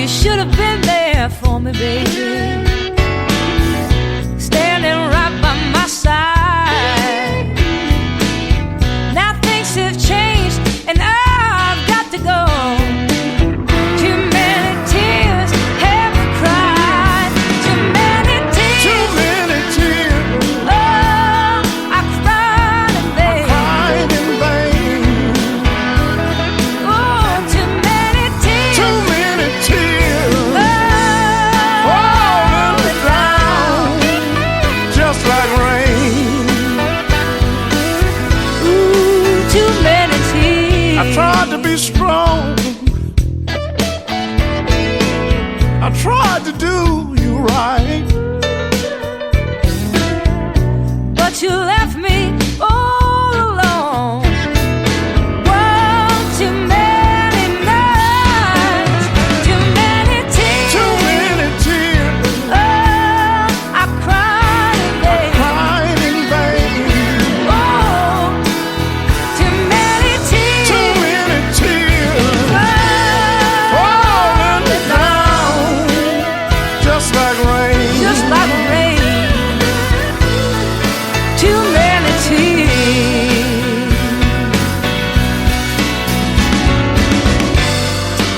You should have been there for me, baby, standing right by my side. Now things have changed and I've got to go. Too many tears have cried. Too many tears. Too many tears. Oh, I cried in vain. Cried in vain. Oh, too many tears. Too many tears. Falling down, just like rain. Ooh, too many tears. I tried to be strong. I tried to do you right, But you left me all alone. One too many nights, too many tears. too many tears. Oh, I cried in vain. Cried in vain. Oh, too many tears. Too many tears. Falling down, just like rain. just like rain. Too many tears.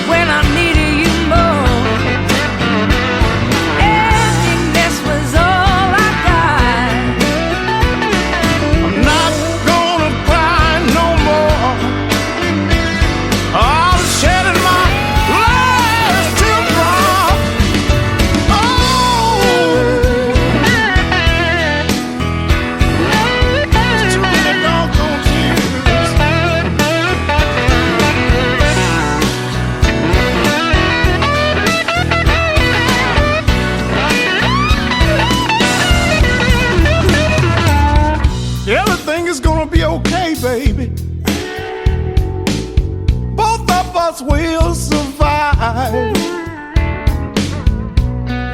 When I needed you more, emptiness was all I got. I'm not gonna cry no more. I'm shedding my last teardrop. Oh, too many doggone tears. Everything is gonna be okay, baby. Both of us will survive.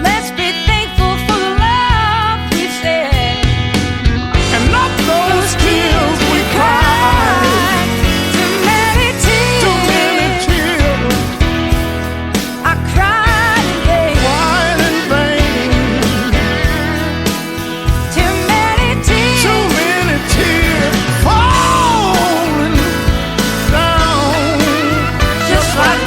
Let's be thankful for the love we shared. And not those tears we cried. Too many tears. Too many tears. I cried in vain. Cried in vain. Too many tears. Too many tears falling down, just like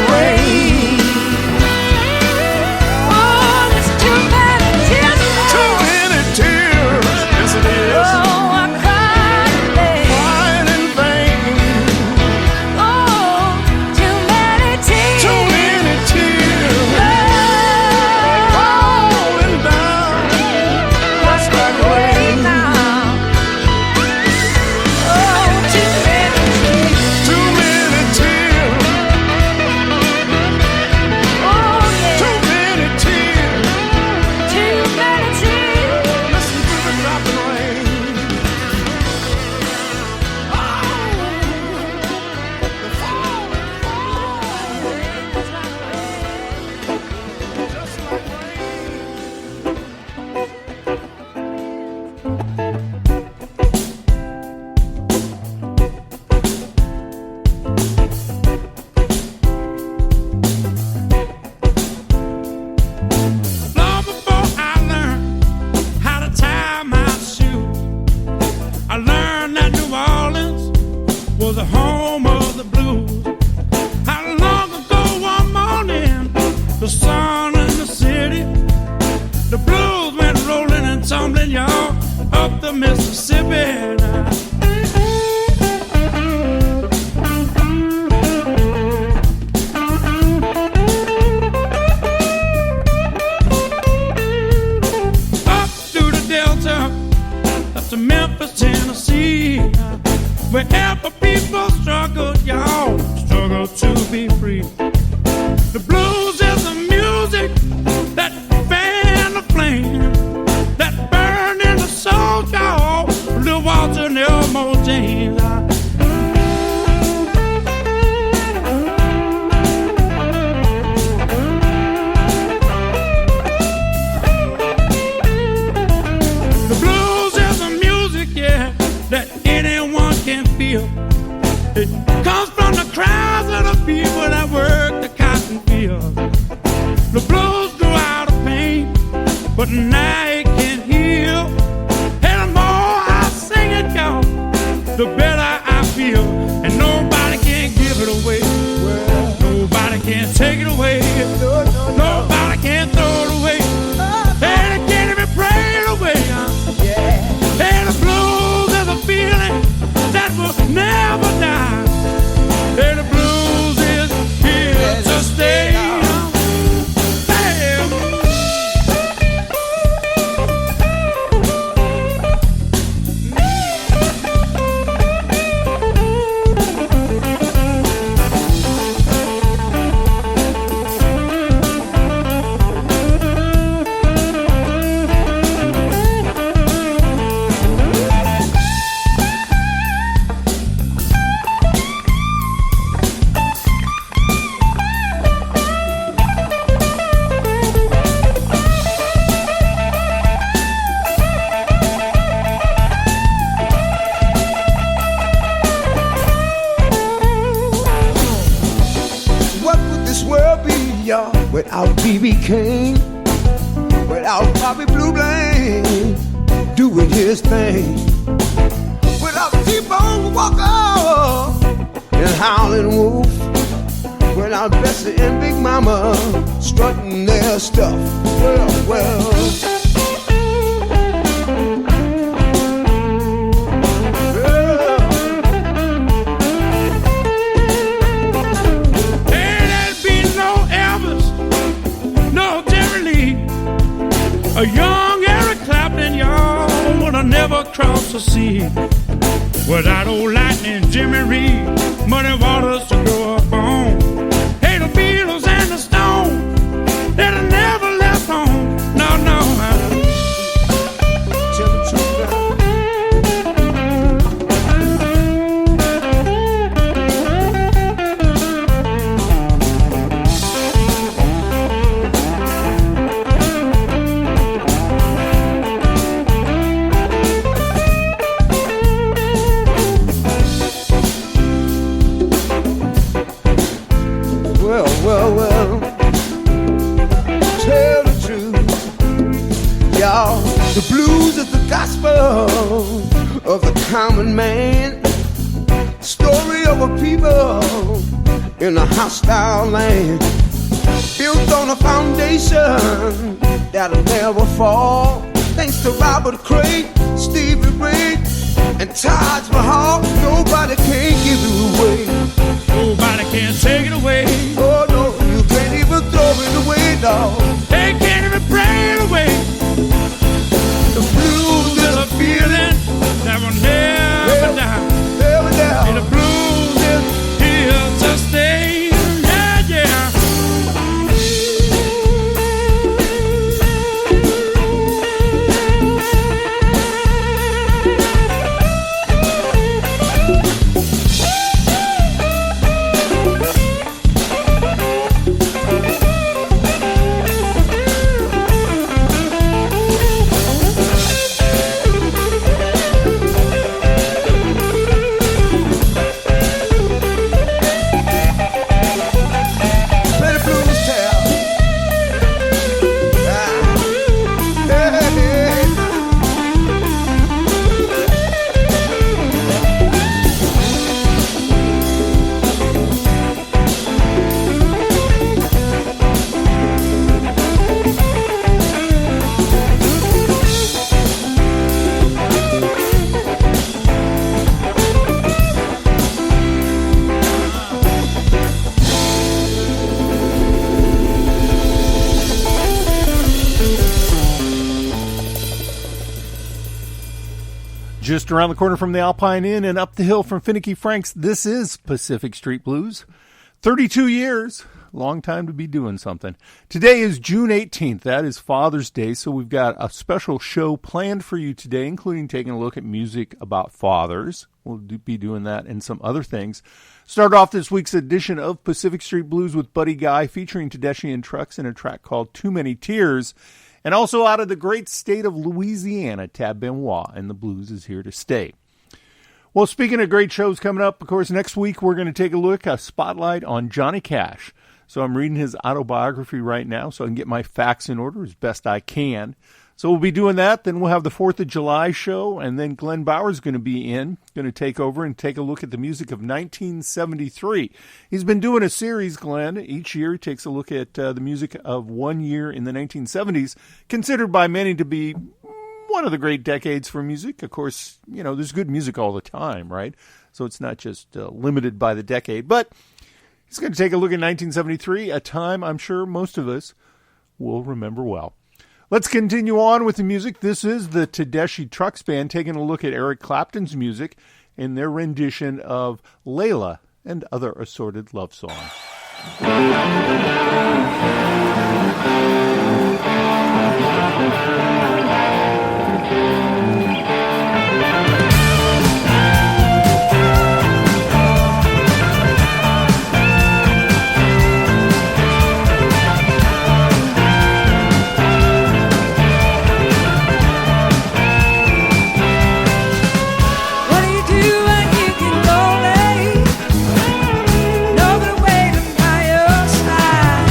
The blues grew out of pain, but now it can heal. And the more I sing it, y'all, the better I feel. And nobody can give it away. Well, nobody can take it away. Nobody can throw it away. And they can't even pray it away. And the blues is a feeling that will never die. And the blues is here to stay. Without B.B. King, without Bobby Blue Bland doing his thing, without T-Bone Walker and Howlin' Wolf, without Bessie and Big Mama strutting their stuff. Well. A young Eric Clapton, y'all, would have never crossed the sea without old Lightning, Jimmy Reed, Muddy Waters to grow up on. Hey, the Beatles and the Stones, they'd have never left home. No. Tell the truth now. Well, tell the truth, y'all. The blues is the gospel of the common man. Story of a people in a hostile land, built on a foundation that'll never fall. Thanks to Robert Cray, Stevie Ray, and Taj Mahal. Nobody can give it away. Nobody can take it away. Oh no, you can't even throw it away, dog. They can't even pray it away. The blues is a feeling that will never die. Never die. And the blues is here to stay. Yeah. Just around the corner from the Alpine Inn and up the hill from Finicky Frank's, this is Pacific Street Blues. 32 years. Long time to be doing something. Today is June 18th. That is Father's Day, so we've got a special show planned for you today, including taking a look at music about fathers. We'll be doing that and some other things. Start off this week's edition of Pacific Street Blues with Buddy Guy, featuring Tedeschi and Trucks in a track called Too Many Tears. And also out of the great state of Louisiana, Tab Benoit, and the blues is here to stay. Well, speaking of great shows coming up, of course, next week we're going to take a look, a spotlight on Johnny Cash. So I'm reading his autobiography right now so I can get my facts in order as best I can. So we'll be doing that. Then we'll have the 4th of July show, and then Glenn Bauer's going to take over and take a look at the music of 1973. He's been doing a series, Glenn. Each year he takes a look at the music of one year in the 1970s, considered by many to be one of the great decades for music. Of course, there's good music all the time, right? So it's not just limited by the decade. But he's going to take a look at 1973, a time I'm sure most of us will remember well. Let's continue on with the music. This is the Tedeschi Trucks Band taking a look at Eric Clapton's music in their rendition of Layla and Other Assorted Love Songs. Nobody waiting by your side.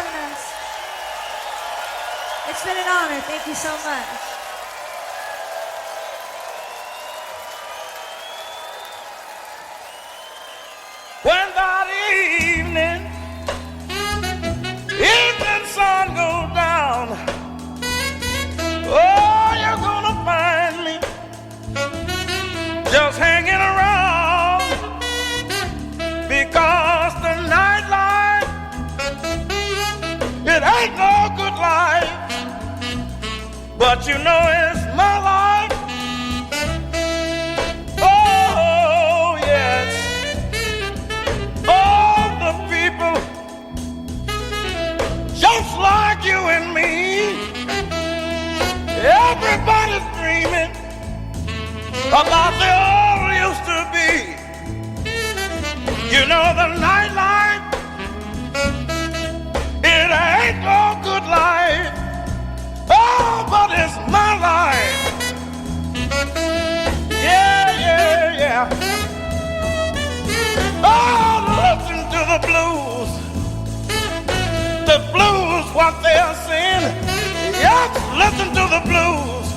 join us. It's been an honor. Thank you so much. When that evening sun goes down, oh, you're gonna find me just hanging around, because the nightlife, it ain't no good life, but you know it's my life. Oh, yes. All the people just like you and me, everybody's dreaming about the old used to be. You know the nightlife, it ain't no good life. Oh, but it's my life. Yeah, yeah, yeah. Oh, listen to the blues. The blues, what they're saying. Yes, listen to the blues.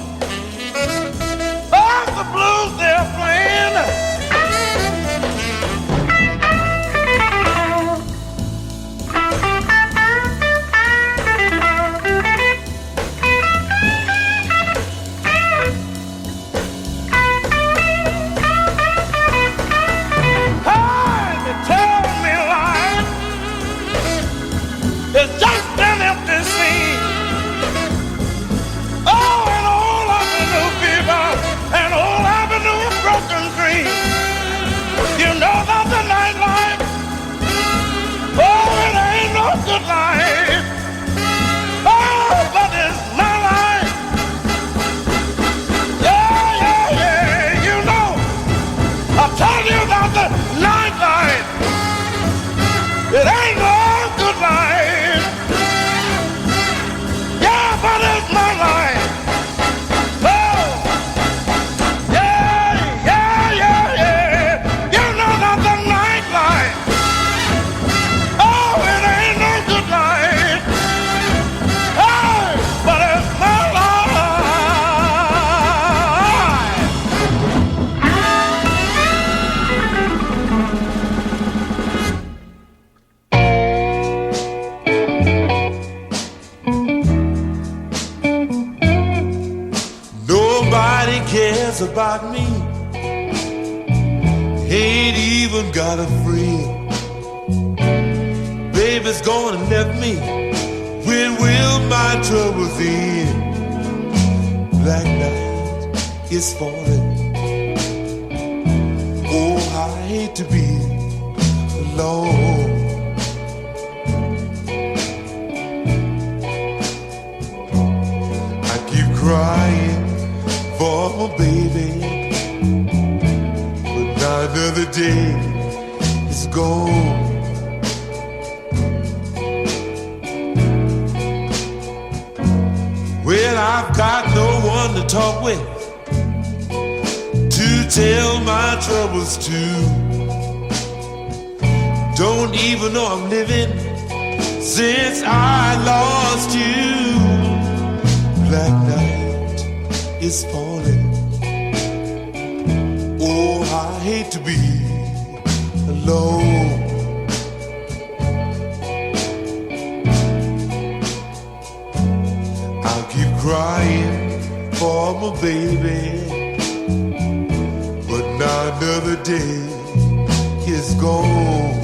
Oh, the blues they're playing. It's just an empty scene. Oh, an old avenue fever, an old avenue of broken dreams. You know that the nightlife, oh, it ain't no good life. Oh, but it's my life. Yeah, yeah, yeah. You know, I tell you that the nightlife, it ain't no good life. But it's my life. Oh, yeah, yeah, yeah, yeah. You know that the nightlife, oh, it ain't no good life. Hey, but it's my cares about me, ain't even got a friend. Baby's gonna left me, when will my troubles end? Black night is falling, oh, I hate to be alone. I keep crying for my baby, but now another day is gone. Well, I've got no one to talk with, to tell my troubles to. Don't even know I'm living since I lost you. Black night is falling, oh, I hate to be alone. I'll keep crying for my baby, but now another day is gone.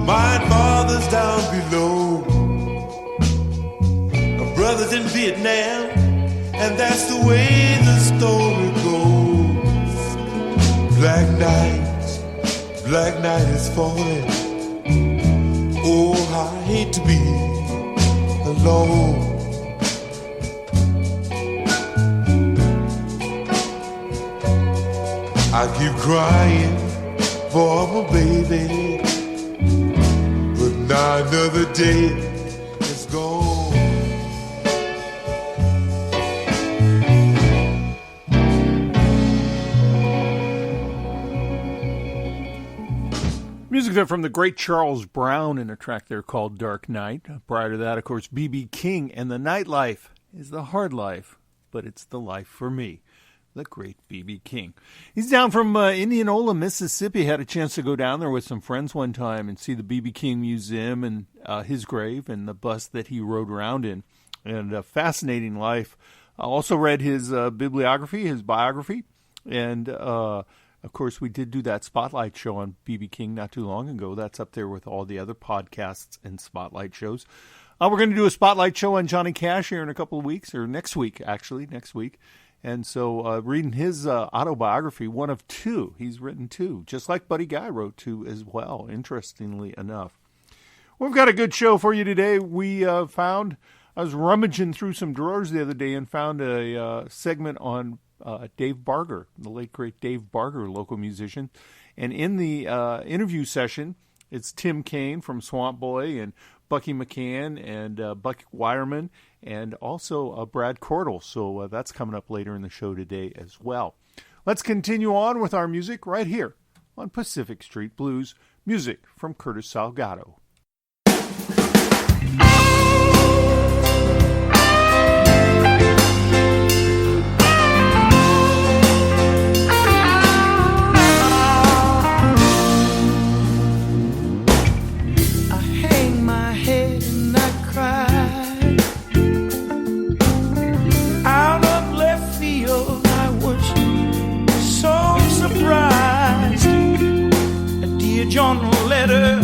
my father's down below. My brother's in Vietnam, and that's the way the story goes. Black night is falling. Oh, I hate to be alone. I keep crying for my baby, but now another day is gone. Music there from the great Charles Brown in a track there called Dark Night. Prior to that, of course, B.B. King and The Nightlife is the hard life, but it's the life for me. The great B.B. King. He's down from Indianola, Mississippi. Had a chance to go down there with some friends one time and see the B.B. King Museum and his grave and the bus that he rode around in. And a fascinating life. I also read his bibliography, his biography. And, of course, we did do that Spotlight show on B.B. King not too long ago. That's up there with all the other podcasts and Spotlight shows. We're going to do a Spotlight show on Johnny Cash here in a couple of weeks, or next week, actually, next week. And so reading his autobiography, one of two, he's written two, just like Buddy Guy wrote two as well, interestingly enough. We've got a good show for you today. I was rummaging through some drawers the other day and found a segment on Dave Barger, the late, great Dave Barger, local musician. And in the interview session, it's Tim Kaine from Swamp Boy and Bucky McCann and Buck Wireman, and also Brad Cordell. So that's coming up later in the show today as well. Let's continue on with our music right here on Pacific Street Blues, music from Curtis Salgado. John letter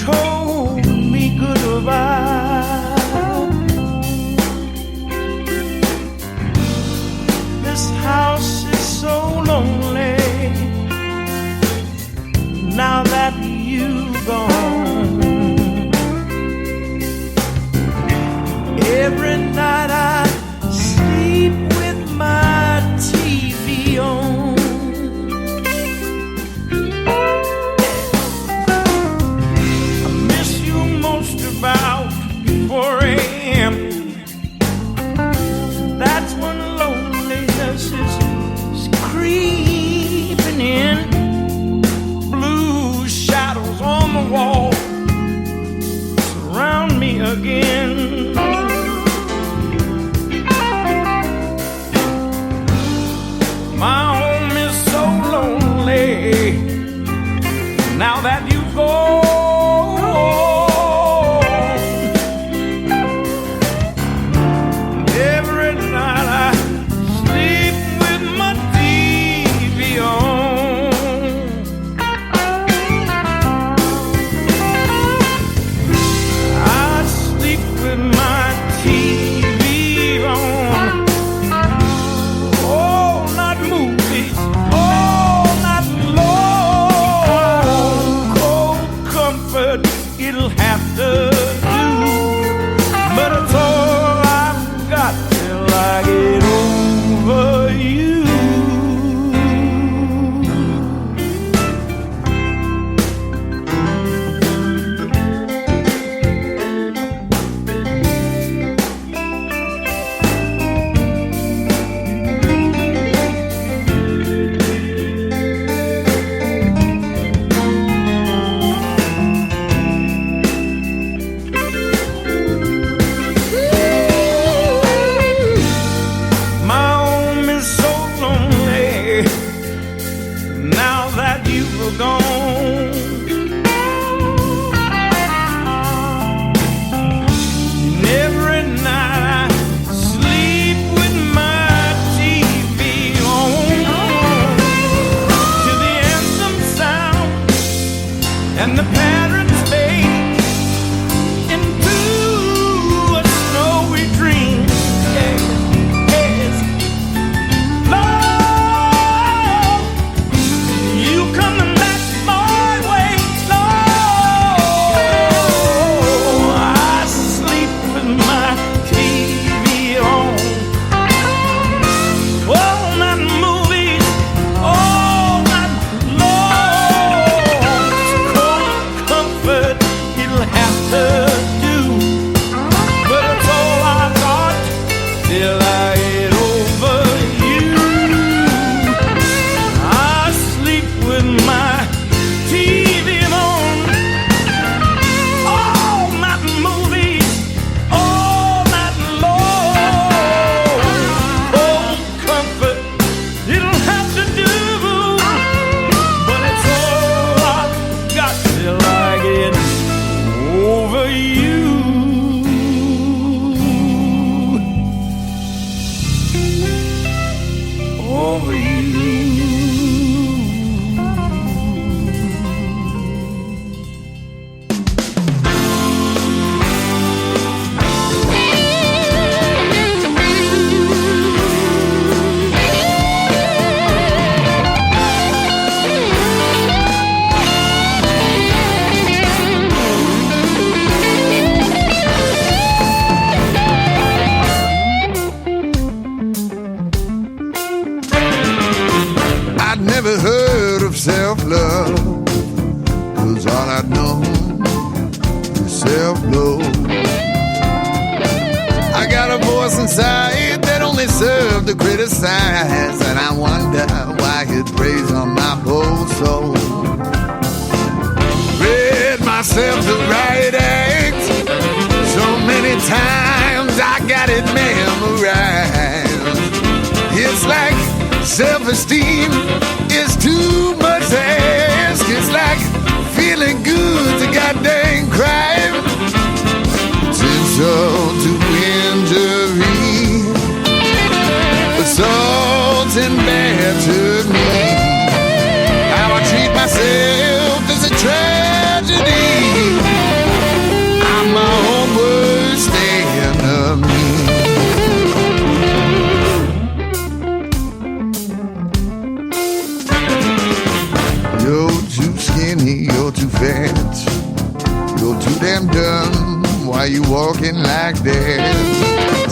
told me goodbye. This house is so lonely now that you've gone. Every night I sleep with my TV on. About 4 a.m. That's when loneliness is creeping in. Blue shadows on the wall surround me again. My home is so lonely now that you go. and the parents fade into a snowy dream. Yes, yes. Lord, you coming back my way. Lord, I sleep with my TV on. All night movies, all night long. Cold comfort it'll have to do, but it's all I got till I get over you. I sleep with my TV on. All night movies, all night long. Cold comfort it'll have to do, but it's all I got till I get over you. Over you. I'd never heard of self-love, 'cause all I'd known is self-love. I got a voice inside that only served to criticize, and I wonder why it preys on my whole soul. Read myself the right act so many times I got it memorized. It's like self-esteem is too much to ask. It's like feeling good's a goddamn crime. Insult to injury, assault and battery. How I treat myself is a tragedy. I'm my own worst enemy. You're too skinny, you're too fat, you're too damn dumb. Why you walking like that?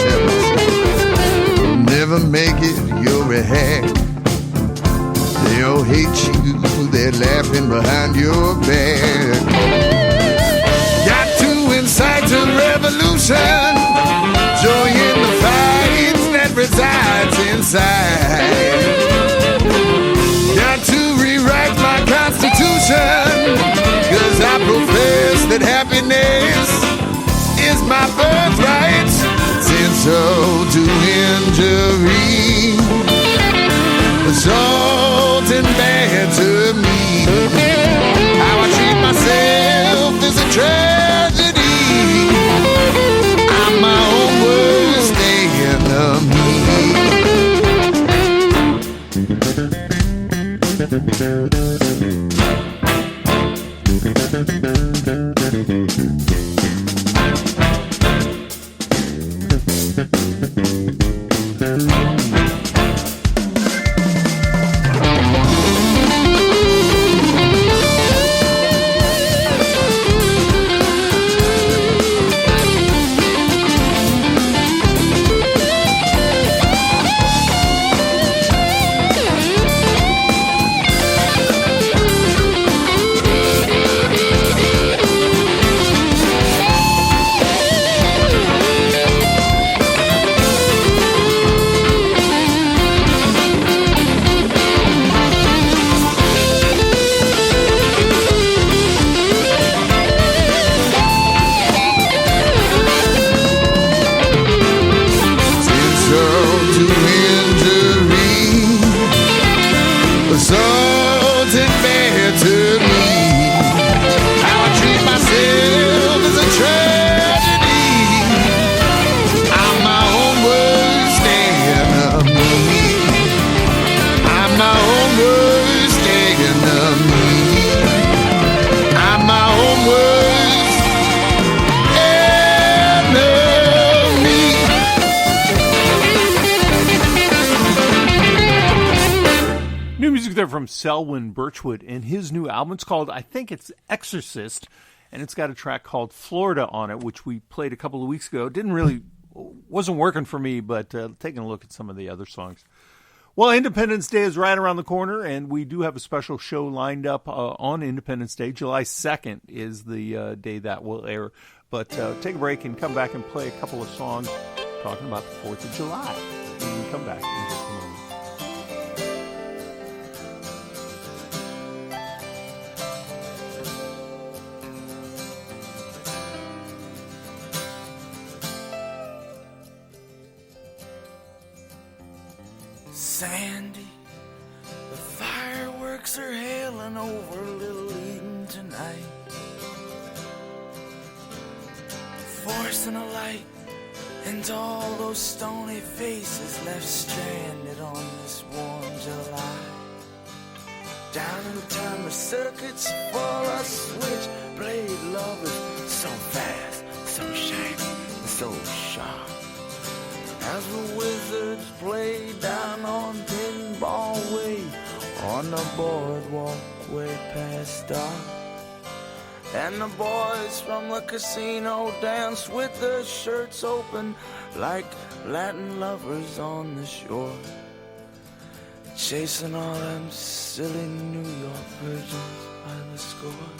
Tell me, you'll never make it, you're a hack. They all hate you, they're laughing behind your back. Got to incite a revolution, join in the fight that resides inside. Got to rewrite my constitution, 'cause I profess that happiness is my birthright. Insult to injury, assault and battery. How I treat myself is a tragedy. I'm my own worst enemy. from Selwyn Birchwood, and his new album, it's called, I think it's Exorcist, and it's got a track called Florida on it, which we played a couple of weeks ago. Wasn't working for me, but taking a look at some of the other songs. Well, Independence Day is right around the corner, and we do have a special show lined up on Independence Day. July 2nd is the day that will air. But take a break and come back and play a couple of songs talking about the 4th of July. When we come back in just a moment. Sandy, the fireworks are hailing over Little Eden tonight, forcing a light into all those stony faces left stranded on this warm July. Down in the timer circuits full of switchblade lovers, so fast, so shiny, so sharp. As the wizards play down on Pinball Way, on the boardwalk way past dark. And the boys from the casino dance with their shirts open like Latin lovers on the shore, chasing all them silly New York virgins by the score.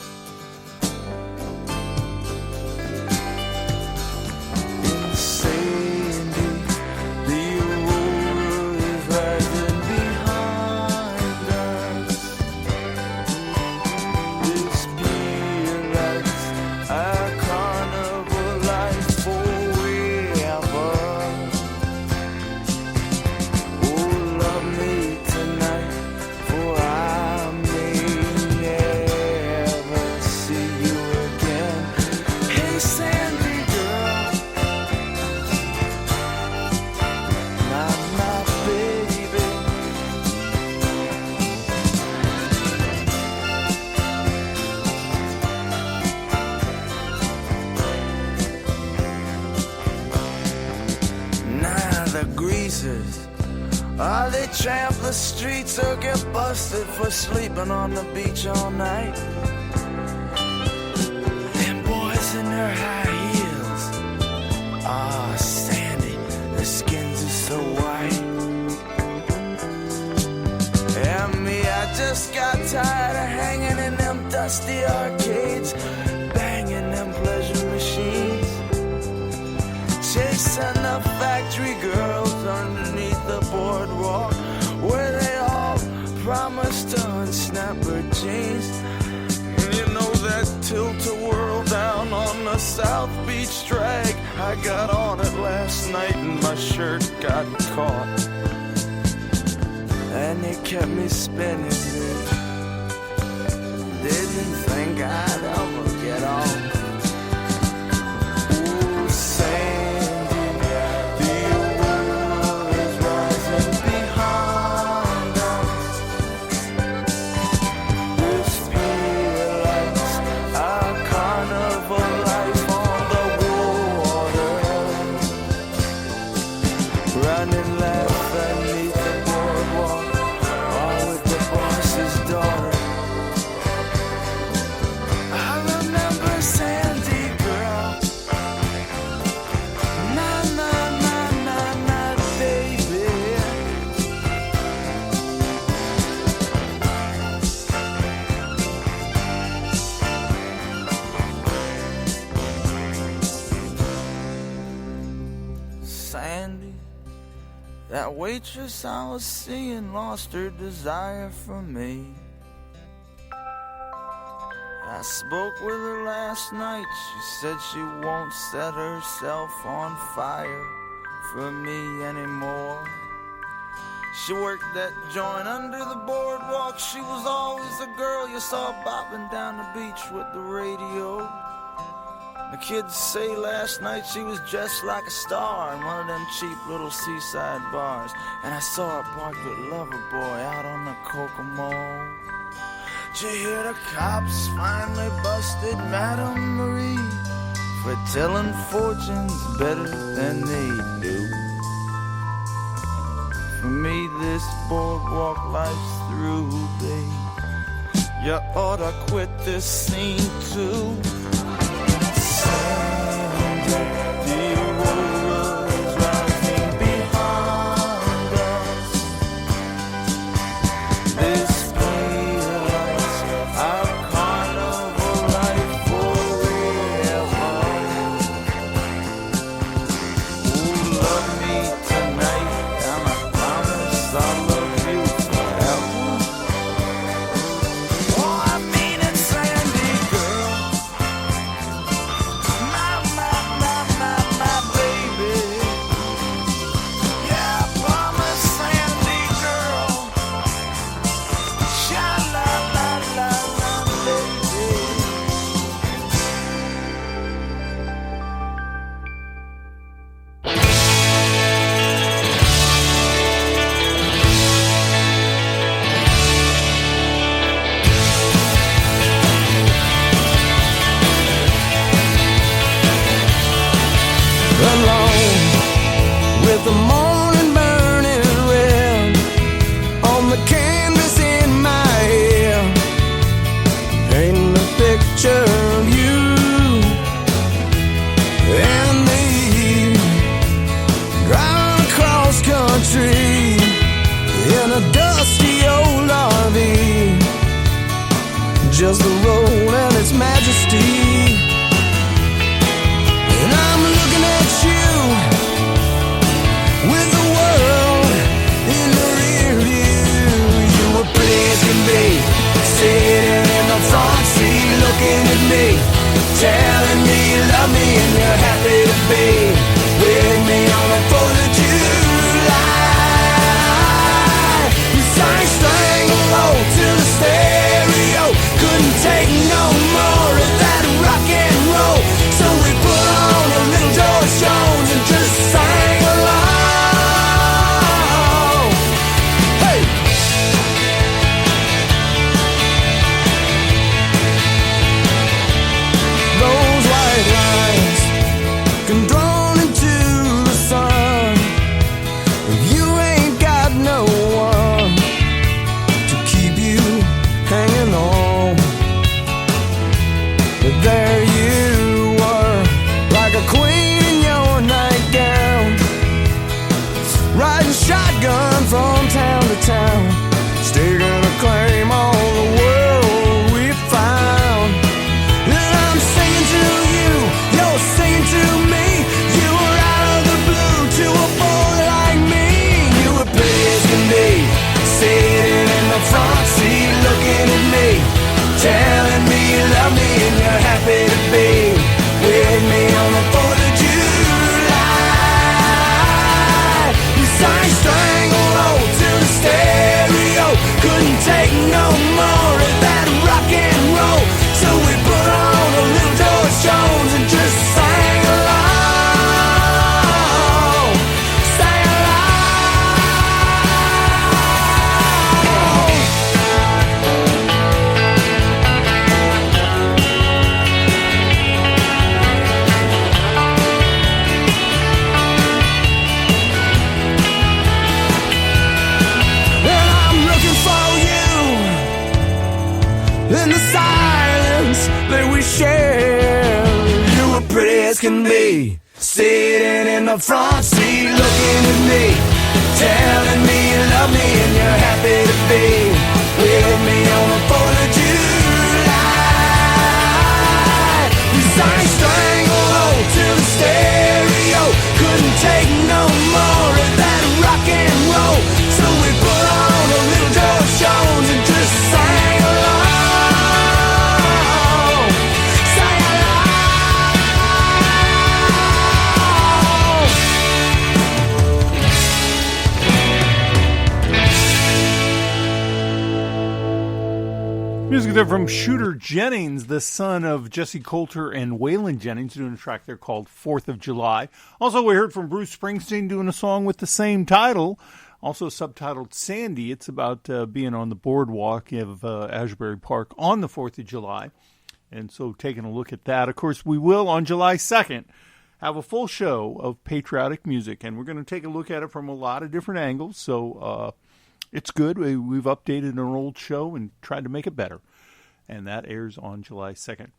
They tramp the streets or get busted for sleeping on the beach all night. Them boys in their high heels, Sandy, their skins are so white. And me, I just got tired of hanging in them dusty arcades, banging them pleasure machines, chasing the factory girls underneath the boardwalk where they all promised to unsnap her jeans. And you know that tilt-a-whirl down on the South Beach drag, I got on it last night and my shirt got caught, and it kept me spinning. Didn't think I'd ever get off. Ooh, Sandy, that waitress I was seeing lost her desire for me. I spoke with her last night. She said she won't set herself on fire for me anymore. She worked that joint under the boardwalk. She was always the girl you saw bopping down the beach with the radio. The kids say last night she was dressed like a star in one of them cheap little seaside bars. And I saw her parked with Loverboy out on the Kokomo. Did you hear the cops finally busted Madame Marie for telling fortunes better than they do? For me, this boardwalk life's through, babe. You ought to quit this scene too. Sandy, the rollers rising behind us. This daylight's our carnival life forever. Oh, love me tonight, and I promise I'll love you forever. Oh, I mean it, Sandy girl. My baby. Yeah, I promise, Sandy girl. Sha-la-la-la-la, baby. Alone with the morning burning red on the canvas in my head, painting a picture of you and me, driving across country in a dusty old RV, just the road and its majesty. And I'm looking at you with the world in the rear view. You were pretty as can be, sitting in the front seat looking at me, telling me you love me and you're happy to be with me on the 4th of July. You sang Stranglehold to the stereo, couldn't take no more of that rock and roll. So we put on a little George Jones and just sang along. Hey! Those white lines can drawn into the sun. You ain't got no one to keep you hanging on. But there you were, like a queen in your nightgown, riding shotgun from town to town, staking a claim on the world we found. And I'm singing to you, you're singing to me. You were out of the blue to a boy like me. You were pretty as can be, sitting in the front seat looking at me, telling me you love me and you're happy to be with me on the 4th of July. You sang Stranglehold to the stereo, couldn't take no more of that rock and roll. So we put on a little George Jones and just sang along. Sang along. And I'm looking for you in the silence that we share. You were pretty as can be, sitting in the front seat looking at me, telling me you love me and you're happy to be with me on the 4th of July. You sang Stranglehold to the stereo, couldn't take no more of that rock and roll. So we put on a little George Jones and just sang along. Sang along. Music there from Shooter Jennings, the son of Jesse Coulter and Waylon Jennings, doing a track there called 4th of July. Also, we heard from Bruce Springsteen doing a song with the same title, also subtitled Sandy. It's about being on the boardwalk of Asbury Park on the 4th of July. And so taking a look at that. Of course, we will on July 2nd have a full show of patriotic music, and we're going to take a look at it from a lot of different angles. So it's good. We've updated an old show and tried to make it better, and that airs on July 2nd.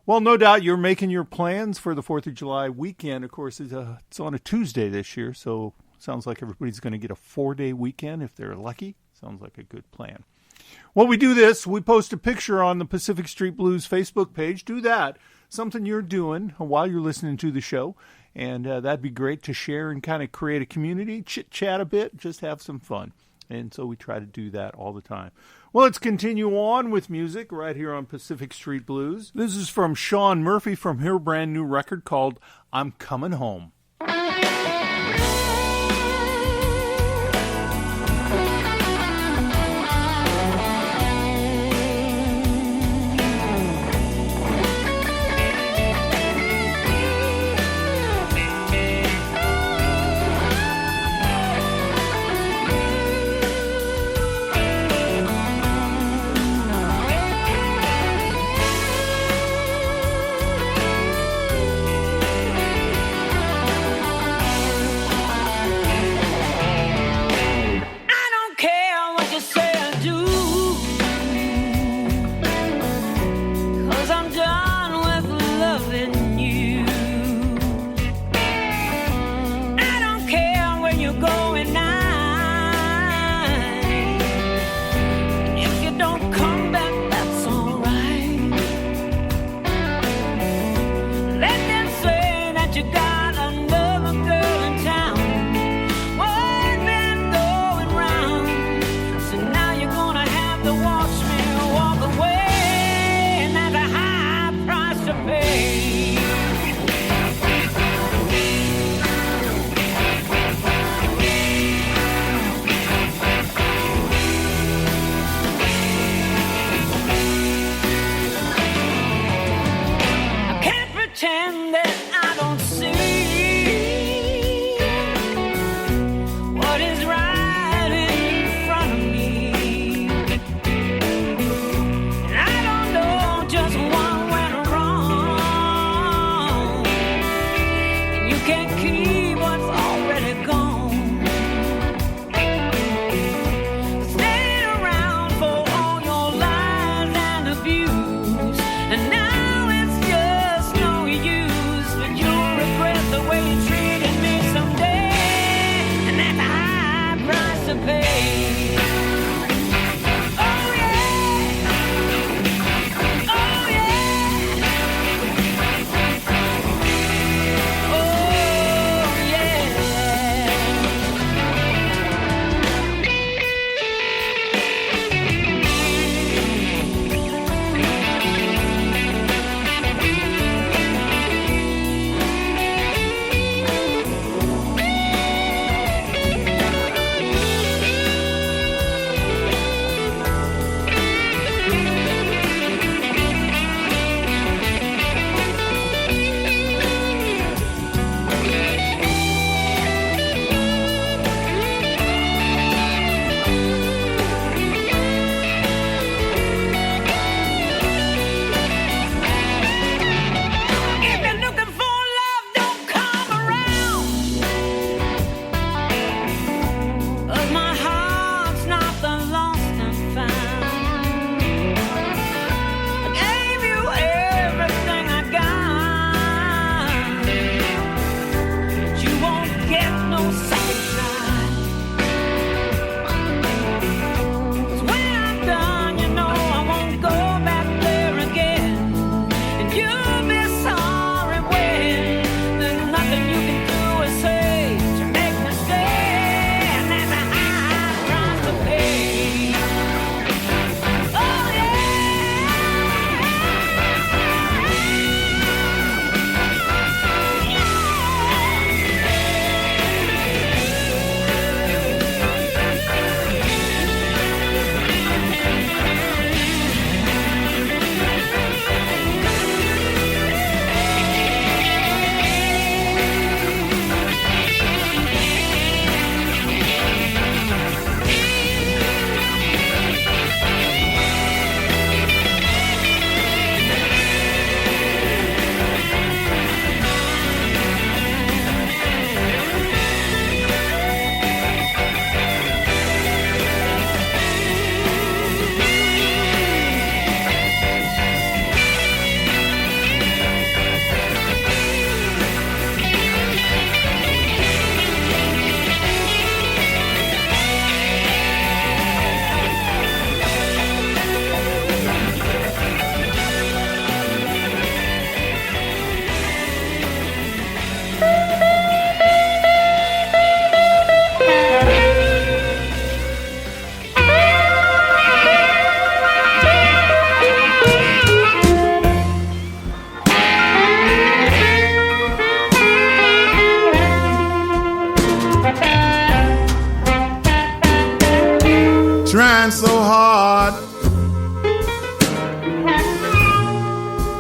Well, no doubt you're making your plans for the 4th of July weekend. Of course, it's on a Tuesday this year, so sounds like everybody's going to get a 4-day weekend if they're lucky. Sounds like a good plan. Well, we do this. We post a picture on the Pacific Street Blues Facebook page. Do that. Something you're doing while you're listening to the show. And that'd be great to share and kind of create a community, chit-chat a bit, just have some fun. And so we try to do that all the time. Well, let's continue on with music right here on Pacific Street Blues. This is from Shaun Murphy from her brand new record called I'm Coming Home.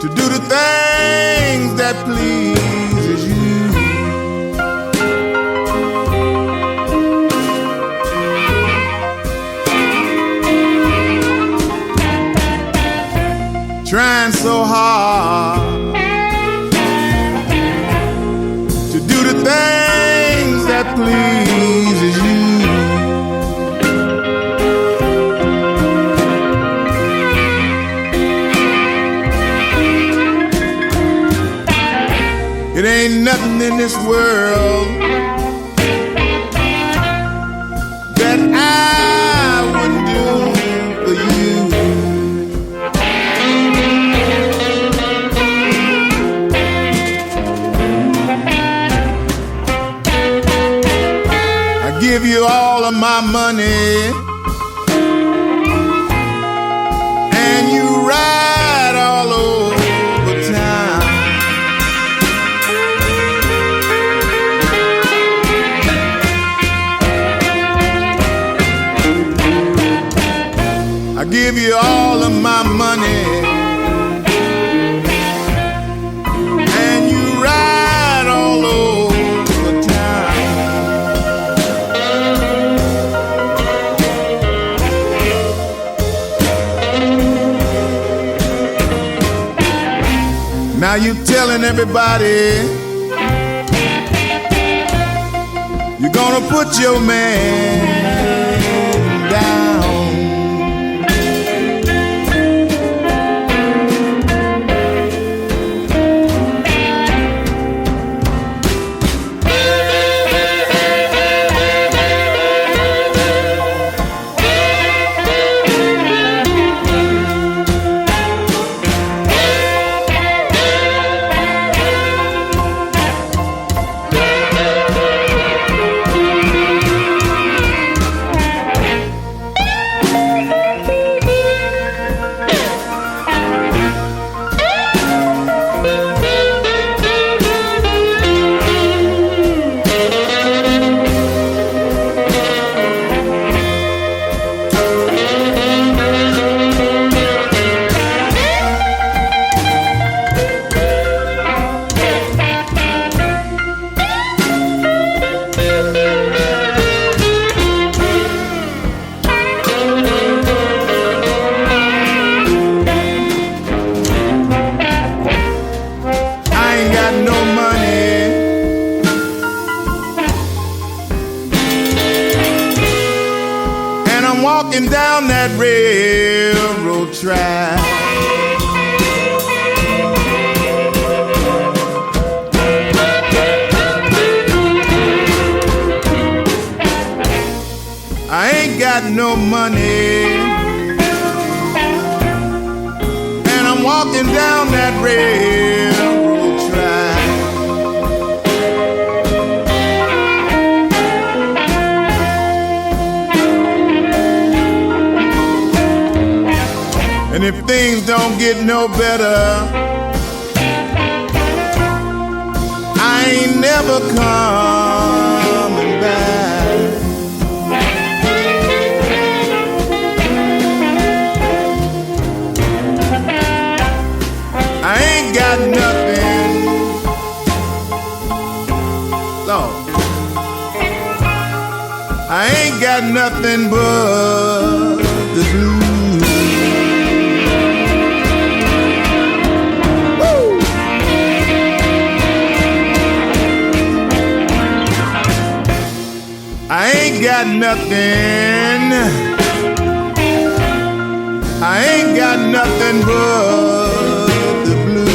to do the things that pleases you. Trying so hard to do the things that pleases you. It ain't nothing in this world that I wouldn't do for you. I give you all of my money and you ride all over town. I give you all of my money and you ride all over town. Now you telling everybody you're gonna put your man down. Walking down that railroad track, I ain't got no money, and I'm walking down that railroad track. And if things don't get no better, I ain't never coming back. I ain't got nothing, no, I ain't got nothing but the blues. I ain't got nothing, I ain't got nothing but the blues.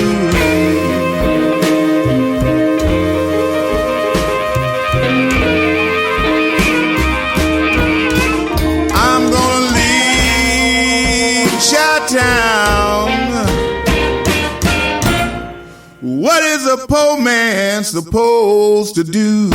I'm gonna leave Chi-Town. What is a poor man supposed to do?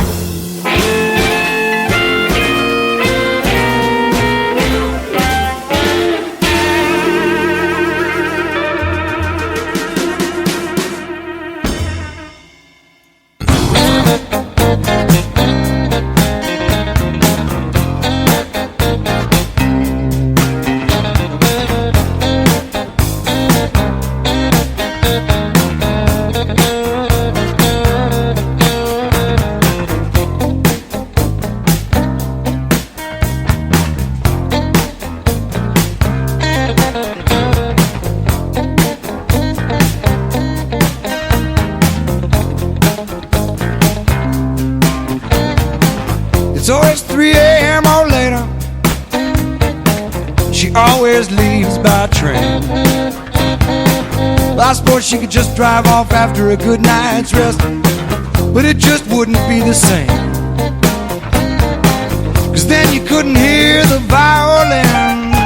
always leaves by train. Well, I suppose she could just drive off after a good night's rest, but it just wouldn't be the same. 'Cause then you couldn't hear the violins.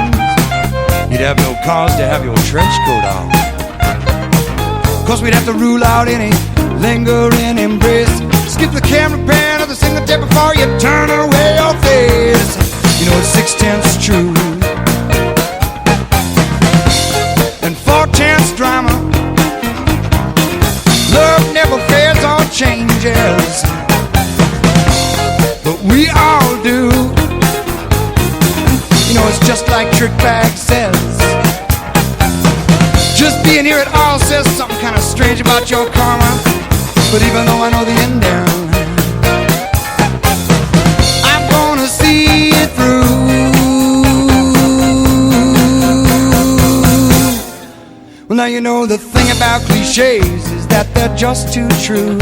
You'd have no cause to have your trench coat on. 'Cause we'd have to rule out any lingering embrace. Skip the camera pan or the single tape before you turn away your face. You know it's 6/10 true and 4/10 drama. Love never fails or changes, but we all do. You know it's just like Trick Bag says. Just being here at all says something kind of strange about your karma. But even though I know the end down, I'm gonna see it through. Well, now you know the thing about cliches is that they're just too true.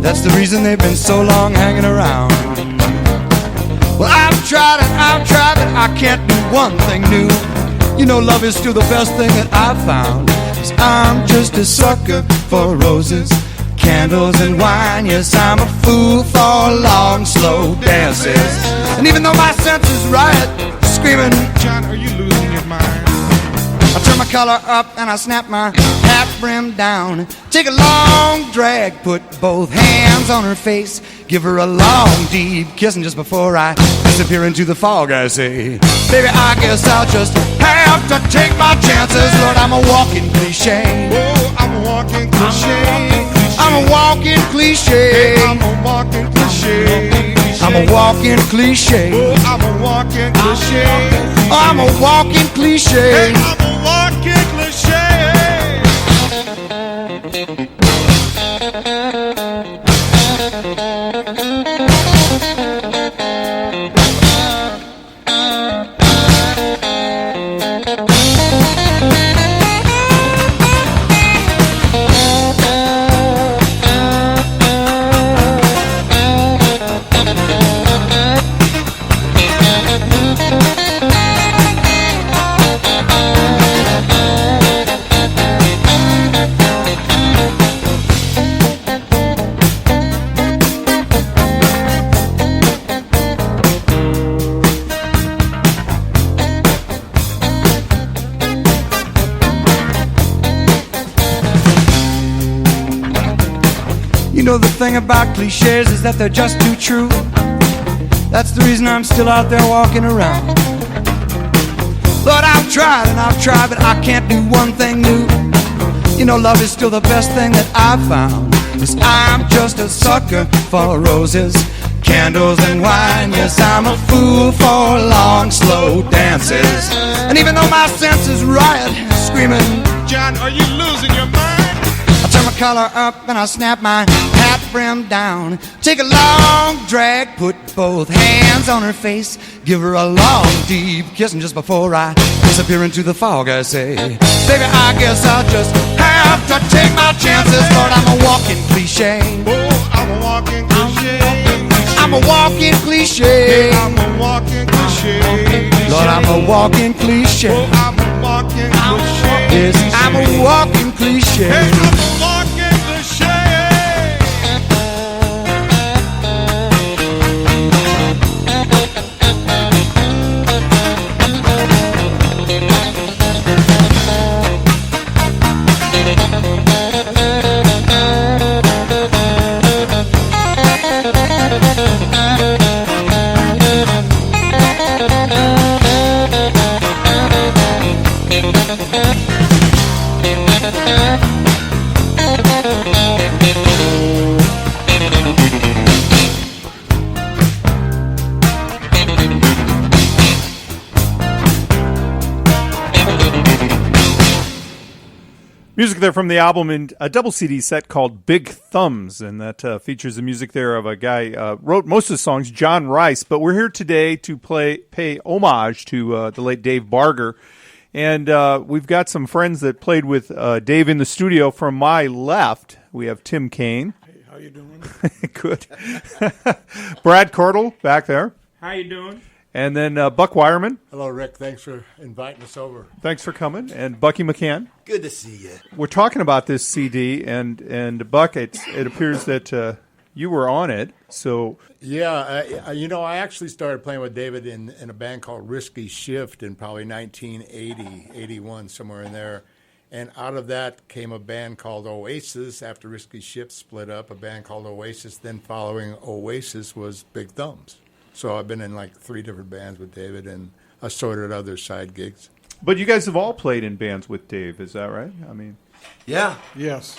That's the reason they've been so long hanging around. Well, I've tried and I've tried, but I can't do one thing new. You know love is still the best thing that I've found. 'Cause I'm just a sucker for roses, candles and wine. Yes, I'm a fool for long, slow dances. And even though my senses riot, screaming, John, are you losing your mind? I turn my collar up and I snap my hat brim down. Take a long drag, put both hands on her face, give her a long, deep kiss, and just before I disappear into the fog, I say, baby, I guess I'll just have to take my chances. Lord, I'm a walking cliche. Oh, I'm a walking cliche. I'm a walking cliche. I'm a walking cliche. I'm a walking cliche. Oh, I'm a walking cliche. I'm a walking cliche. Hey, I'm a walking cliche. You know the thing about cliches is that they're just too true. That's the reason I'm still out there walking around. Lord, I've tried and I've tried, but I can't do one thing new. You know love is still the best thing that I've found. 'Cause I'm just a sucker for roses, candles and wine. Yes, I'm a fool for long, slow dances. And even though my senses riot, screaming, John, are you losing your mind? I turn my collar up and I snap my hat brim down. Take a long drag, put both hands on her face, give her a long, deep kiss, and just before I disappear into the fog, I say, baby, I guess I'll just have to take my chances. Lord, I'm a walking cliche. Oh, I'm a walking cliche. I'm a walking cliche. Hey, I'm a walking cliche. Lord, I'm a walking cliche. Oh, I'm a walking cliche. Yes, I'm a walking cliche. Hey, I'm a walking cliche. Music there from the album in a double CD set called Big Thumbs, and that features the music there of a guy wrote most of the songs, John Rice. But we're here today to pay homage to the late Dave Barger, and we've got some friends that played with Dave in the studio. From my left, we have Tim Kaine. Hey, how you doing? Good. Brad Cordell back there. How you doing? And then Buck Wireman. Hello, Rick. Thanks for inviting us over. Thanks for coming. And Bucky McCann. Good to see you. We're talking about this CD, and Buck, it appears that you were on it. So Yeah, I actually started playing with David in a band called Risky Shift in probably 1980, 81, somewhere in there. And out of that came a band called Oasis. After Risky Shift split up, a band called Oasis. Then following Oasis was Big Thumbs. So I've been in like 3 different bands with David and assorted other side gigs. But you guys have all played in bands with Dave, is that right? I mean, Yeah. Yes.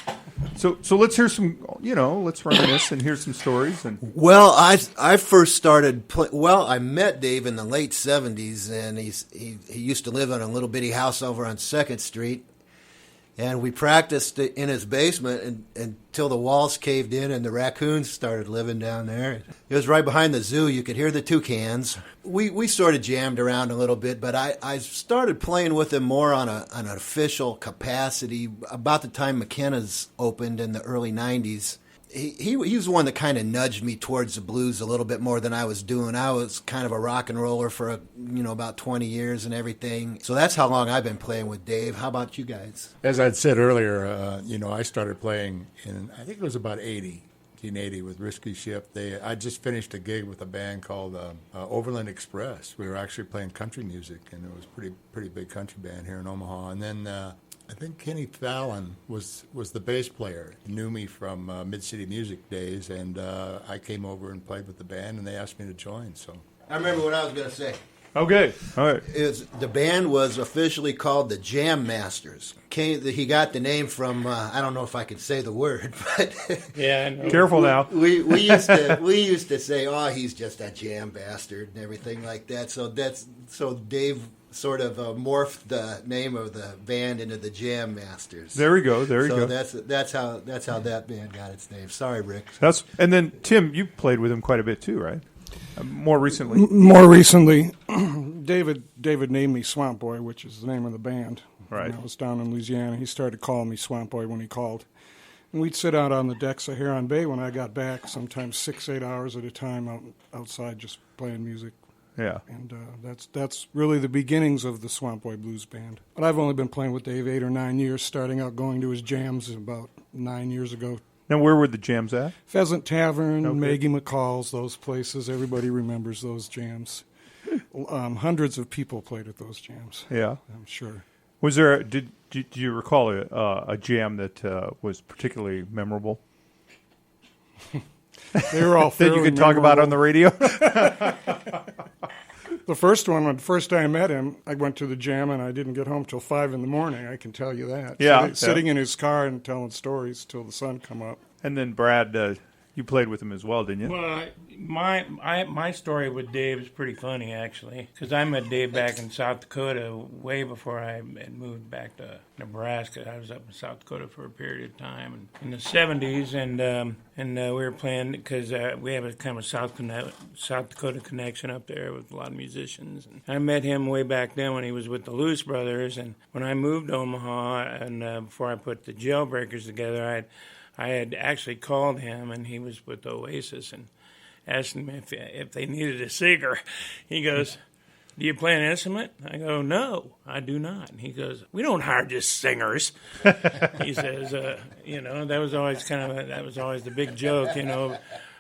so let's hear some, let's reminisce and hear some stories. And Well, I first started I met Dave in the late 70s, and he used to live in a little bitty house over on 2nd Street. And we practiced in his basement until the walls caved in and the raccoons started living down there. It was right behind the zoo. You could hear the toucans. We sort of jammed around a little bit, but I started playing with him more on an official capacity about the time McKenna's opened in the early 90s. He was the one that kind of nudged me towards the blues a little bit more than I was doing. I was kind of a rock and roller for about 20 years and everything. So that's how long I've been playing with Dave. How about you guys? As I'd said earlier, I started playing in, I think it was about 1980 with Risky Shift. I just finished a gig with a band called Overland Express. We were actually playing country music, and it was pretty big country band here in Omaha. And then I think Kenny Fallon was the bass player. He knew me from Mid-City Music days, and I came over and played with the band, and they asked me to join. So I remember what I was going to say. okay, all right. The band was officially called the Jam Masters. He got the name from, I don't know if I can say the word, but Yeah, I know. Careful now. we used to say, oh, he's just a jam bastard and everything like that. So Dave sort of morphed the name of the band into the Jam Masters. There we go. There you go. So that's how that band got its name. Sorry, Rick. And then Tim, you played with him quite a bit too, right? More recently. More recently, David named me Swamp Boy, which is the name of the band. Right. When I was down in Louisiana. He started calling me Swamp Boy when he called. And we'd sit out on the decks of Huron Bay when I got back, sometimes 6-8 hours at a time outside just playing music. Yeah. And that's really the beginnings of the Swamp Boy Blues Band. But I've only been playing with Dave 8 or 9 years, starting out going to his jams about 9 years ago. Now, where were the jams at? Pheasant Tavern, Okay. Maggie McCall's, those places. Everybody remembers those jams. Hundreds of people played at those jams. Yeah. I'm sure. Was there? Did you recall a jam that was particularly memorable They were all that you fairly could talk about memorable. on the radio? The first one, when the first day I met him, I went to the jam and I didn't get home till 5 a.m. I can tell you that. Yeah, Sitting in his car and telling stories till the sun come up. And then Brad, you played with him as well, didn't you? Well, my story with Dave is pretty funny, actually, because I met Dave back in South Dakota way before I had moved back to Nebraska. I was up in South Dakota for a period of time in the 70s, and we were playing because we have a kind of South Dakota connection up there with a lot of musicians. And I met him way back then when he was with the Luce Brothers, and when I moved to Omaha, and before I put the Jailbreakers together, I had actually called him, and he was with Oasis, and asked him if they needed a singer. He goes, "Do you play an instrument?" I go, "No, I do not." And he goes, "We don't hire just singers." He says, that was always the big joke,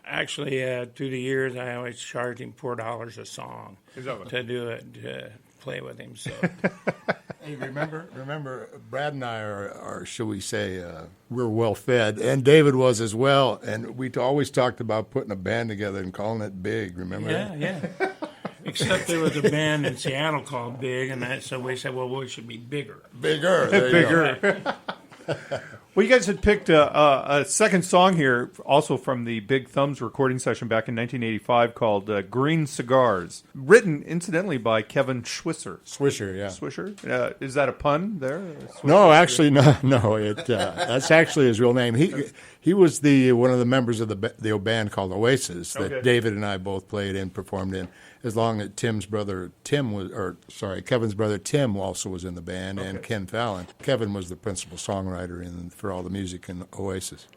Actually, through the years, I always charged him $4 a song to do it, to play with him. So. Hey, remember, Brad and I are shall we say, we're well fed, and David was as well. And we always talked about putting a band together and calling it Big. Remember? Yeah. Except there was a band in Seattle called Big, and so we said, well, we should be bigger. Bigger. There you go. Well, you guys had picked a second song here, also from the Big Thumbs recording session back in 1985, called Green Cigars, written, incidentally, by Kevin Swisher. Swisher, yeah. Swisher? Is that a pun there? Swisher? No, actually, no. That's actually his real name. He was one of the members of the band called Oasis that David and I both played and performed in. As long as Kevin's brother Tim also was in the band, and Ken Fallon. Kevin was the principal songwriter for all the music in Oasis.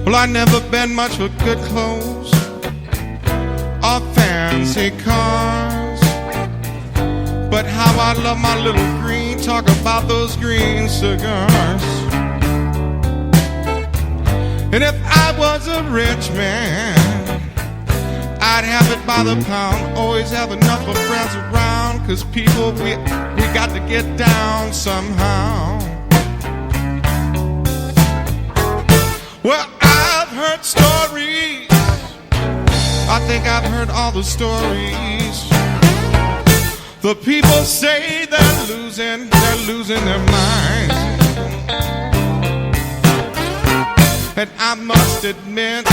Well, I never been much for good clothes or fancy cars, but how I love my little green. Talk about those green cigars. And if I was a rich man, I'd have it by the pound. Always have enough of friends around, 'cause people, we got to get down somehow. Well, I've heard stories. I think I've heard all the stories. The people say they're losing their minds. And I must admit,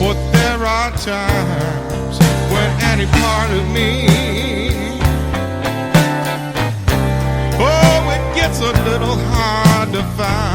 but there are times when any part of me, oh, it gets a little hard to find.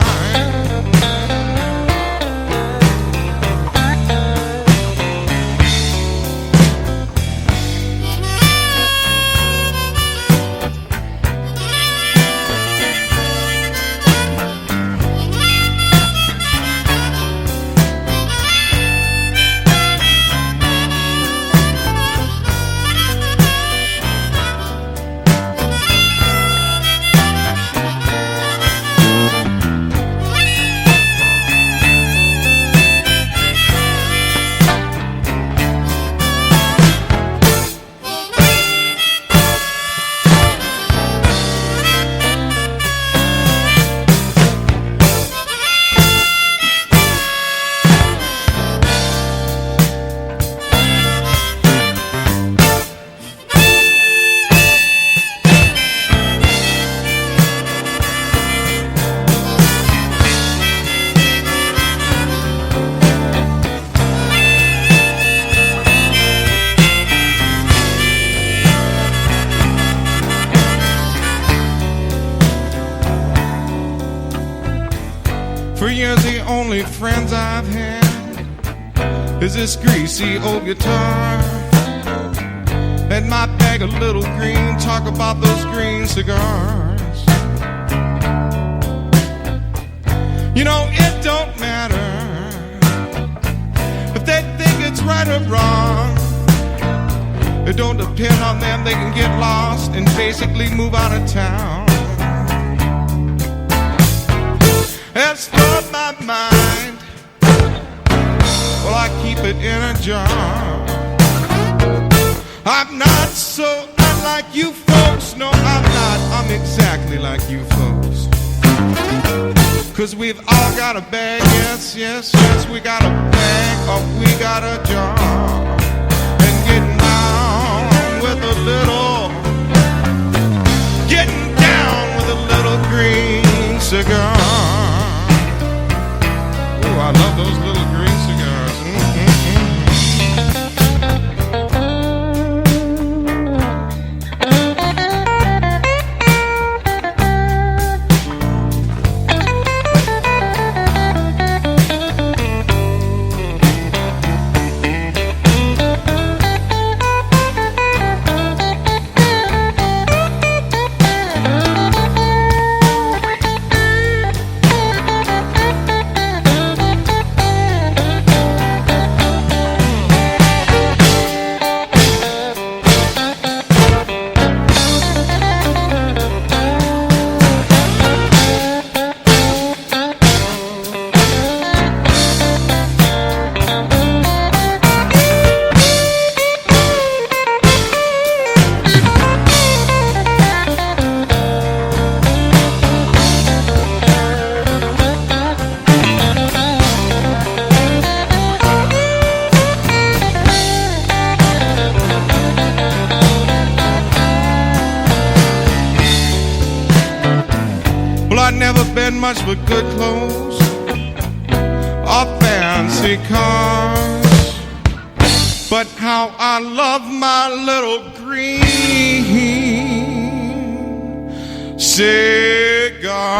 For years the only friends I've had is this greasy old guitar and my bag of little green. Talk about those green cigars. You know, it don't matter if they think it's right or wrong. It don't depend on them. They can get lost and basically move out of town. As for my mind, well, I keep it in a jar. I'm not so unlike you folks. No, I'm not. I'm exactly like you folks. 'Cause we've all got a bag. Yes, yes, yes, we got a bag or we got a jar. And getting down with a little, getting down with a little green cigar. I love those little green cigars. Much for good clothes or fancy cars, but how I love my little green cigar.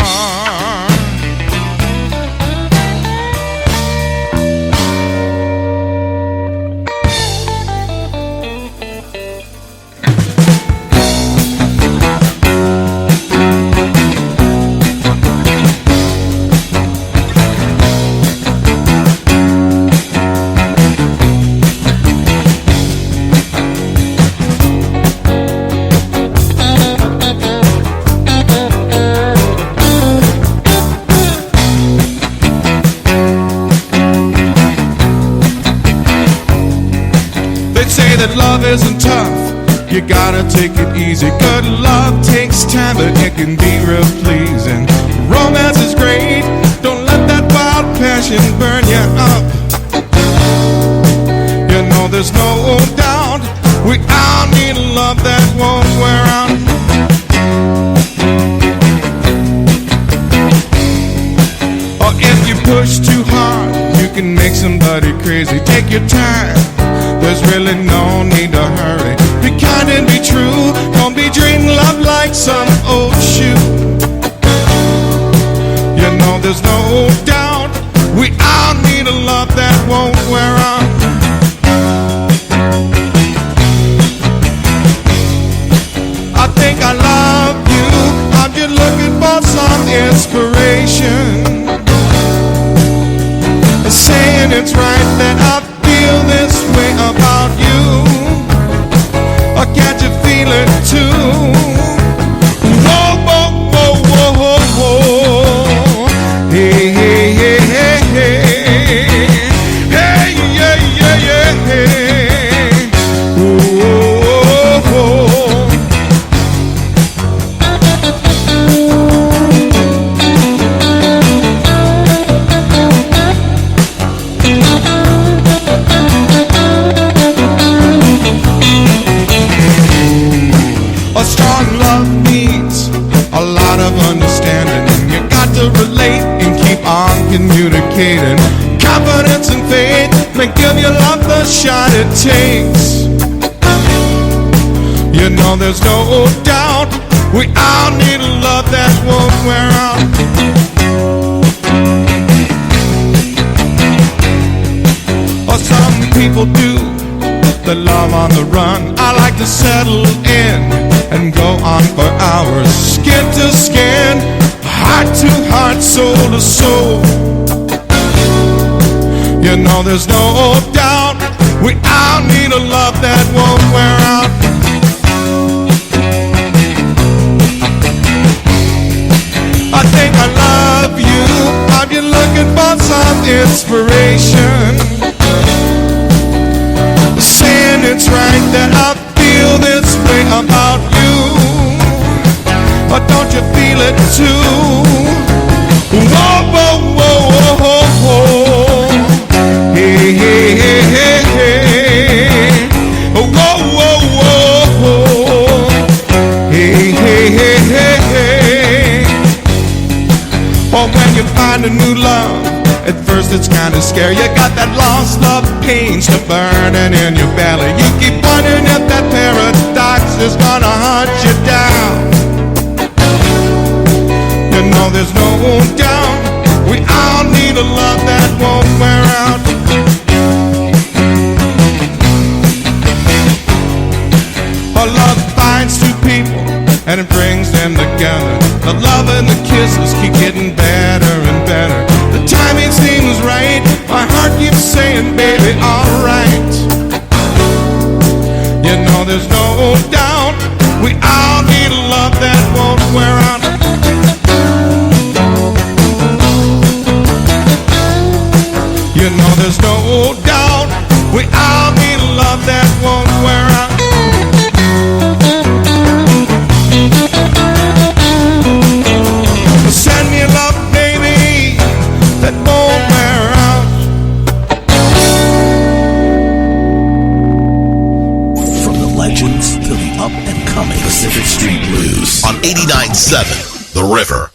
that love isn't tough, you gotta take it easy. Good love takes time, but it can be real pleasing. Romance is great, don't let that wild passion burn you up. You know there's no doubt, we all need a love that won't wear out. Or if you push too hard, you can make somebody crazy. Take your time, there's really no need to hurry. Be kind and be true, don't be treating love like some old shoe. You know there's no doubt, we all need a love that won't wear out. I think I love you, I'm just looking for some inspiration. Saying it's right that I feel this way about you. Or can't you feel it too? Whoa, whoa, whoa, whoa, whoa, whoa. Hey, hey, hey, hey, hey. Hey, yeah, yeah, yeah, hey. Whoa, whoa, whoa. A strong love needs a lot of understanding. You got to relate and keep on communicating. Confidence and faith may give your love the shot it takes. You know there's no doubt, we all need a love that won't wear out. Or some people do the love on the run. I like to settle in and go on for hours, skin to skin, heart to heart, soul to soul. You know there's no doubt, we all need a love that won't wear out. I think I love you, I'm just looking for some inspiration. Saying it's right that I feel this way about you. But don't you feel it too? Whoa, whoa, whoa, whoa, whoa. Hey, hey, hey, hey, hey. Whoa, whoa, whoa, whoa. Hey, hey, hey, hey, hey. Or when you find a new love, at first it's kind of scary. You got that lost love pain still burning in your belly. You keep wondering if that paradox is gonna hunt you down. You know there's no doubt, we all need a love that won't wear out. A love finds two people and it brings them together. The love and the kisses keep getting better and better. The timing seems right, my heart keeps saying, baby, alright. You know there's no doubt, we all need a love that won't wear out. You know there's no doubt, we all need a love that won't wear out. Send me love, baby, that won't wear out. From the legends to the up and coming Pacific Street Blues on 89.7 The River.